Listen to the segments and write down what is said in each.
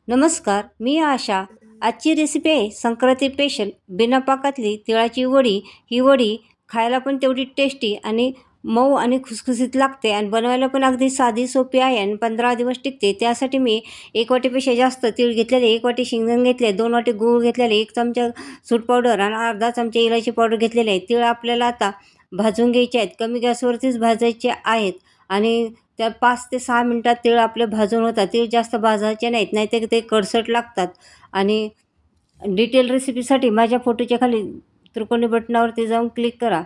नमस्कार, मी आशा. आजची रेसिपी आहे संक्रांती स्पेशल बिना पाकातली तिळाची वडी. ही वडी खायला पण तेवढी टेस्टी आणि मऊ आणि खुसखुशीत लागते आणि बनवायला पण अगदी साधी सोपी आहे आणि 15 दिवस टिकते. त्यासाठी मी 1 वाटीपेक्षा जास्त तीळ घेतलेले, 1 वाटी शेंगदाणे घेतले, 2 वाटी गूळ घेतलेले, 1 चमचा सूट पावडर आणि अर्धा चमचा इलायची पावडर घेतलेली आहे. तीळ आपल्याला आता भाजून घ्यायचे आहेत. कमी गॅसवरतीच भाजायचे आहेत आणि त्या 5 ते 6 मिनिटात तीळ आपले भाजून होतात. तीळ जास्त भाजायचे नाहीत, नाहीतर ते कडसट लागतात. आणि डिटेल रेसिपीसाठी माझ्या फोटोच्या खाली त्रिकोणी बटनावरती जाऊन क्लिक करा.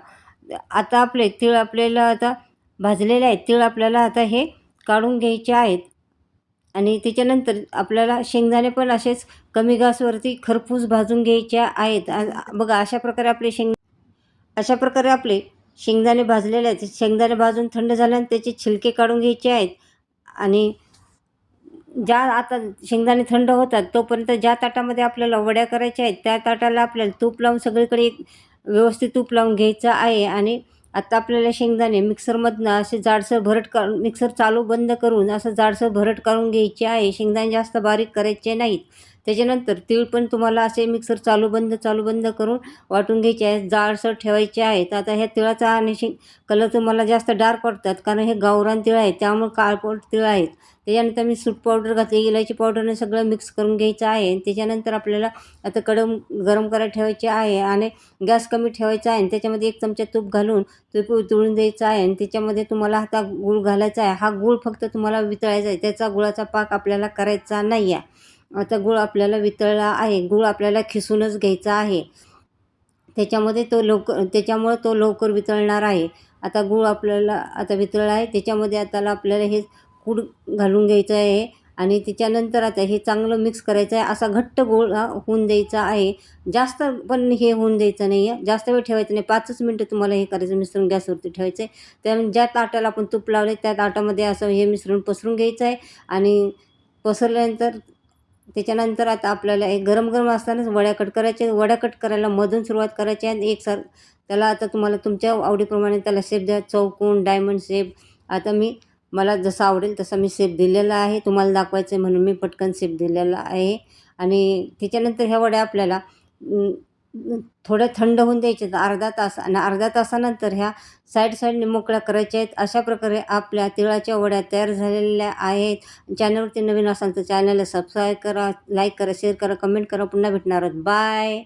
आता आपले तीळ आपल्याला आता भाजलेले आहेत. तीळ आपल्याला आता हे काढून घ्यायचे आहेत आणि त्याच्यानंतर आपल्याला शेंगदाणे पण असेच कमी गॅसवरती खरपूस भाजून घ्यायचे आहेत. बघा अशा प्रकारे आपले शेंगदाणे भाजलेले आहेत. शेंगदाणे भाजून थंड झाल्यानंतर त्याचे छिलके काढून घ्यायचे आहेत. आणि आता शेंगदाणे थंड होतात तोपर्यंत ज्या ताटामध्ये आपल्याला वड्या करायच्या आहेत त्या ताटाला आपल्याला तूप लावून सगळीकडे एक व्यवस्थित तूप लावून घ्यायचं आहे. आणि आता आपल्याला शेंगदाणे मिक्सरमधनं असे जाडसर भरट काढून, मिक्सर चालू बंद करून असं जाडसर भरट काढून घ्यायचे आहे. शेंगदाणे जास्त बारीक करायचे नाहीत. त्याच्यानंतर तीळ पण तुम्हाला असे मिक्सर चालू बंद करून वाटून घ्यायचे आहेत, जाडसर ठेवायचे आहेत. आता ह्या तिळाचा आणि कलर तुम्हाला जास्त डार्क वाटतात कारण हे गावरान तीळ आहेत, त्यामुळे काळपट तीळ आहेत. त्याच्यानंतर मी सूट पावडर घातली, इलायची पावडरने सगळं मिक्स करून घ्यायचं आहे. त्याच्यानंतर आपल्याला आता गरम करायला ठेवायचे आहे आणि गॅस कमी ठेवायचा आहे आणि त्याच्यामध्ये 1 चमचा तूप घालून तूप उतळून द्यायचं आहे. आणि त्याच्यामध्ये तुम्हाला आता गूळ घालायचा आहे. हा गूळ फक्त तुम्हाला वितळायचा आहे, त्याचा गुळाचा पाक आपल्याला करायचा नाही आहे. आता गूळ आपल्याला वितळला आहे. गूळ आपल्याला खिसूनच घ्यायचा आहे, त्याच्यामुळे तो लवकर वितळणार आहे. आता गूळ आपल्याला आता वितळला आहे. त्याच्यामध्ये आता आपल्याला हे कूड घालून घ्यायचं आहे आणि त्याच्यानंतर आता हे चांगलं मिक्स करायचं आहे. असा घट्ट गूळ होऊन द्यायचा आहे. जास्त पण हे होऊन द्यायचं नाही आहे, जास्त वेळ ठेवायचं नाही. 5च मिनटं तुम्हाला हे करायचं, मिश्रण गॅसवरती ठेवायचं आहे. त्यामुळे ज्या ताटाला आपण तूप लावले त्या ताटामध्ये असं हे मिश्रण पसरून घ्यायचं आहे. आणि पसरल्यानंतर त्याच्यानंतर आता आपल्याला एक गरम असतानाच वड्या कट करायच्या. वड्या कट करायला मधून सुरुवात करायची आणि त्याला आता तुम्हाला तुमच्या आवडीप्रमाणे त्याला शेप द्या, चौकोन, डायमंड शेप. आता मला जसं आवडेल तसा मी शेप दिलेला आहे. तुम्हाला दाखवायचं आहे म्हणून मी पटकन शेप दिलेला आहे. आणि त्याच्यानंतर ह्या वड्या आपल्याला थोड्या थंड होऊन द्यायच्या अर्धा तास आणि अर्ध्या तासानंतर ह्या साईडने मोकळ्या करायच्या आहेत. अशा प्रकारे आपल्या तिळाच्या वड्या तयार झालेल्या आहेत. चॅनलवरती नवीन असाल तर चॅनलला सबस्क्राईब करा, लाईक करा, शेअर करा, कमेंट करा. पुन्हा भेटणार आहोत. बाय.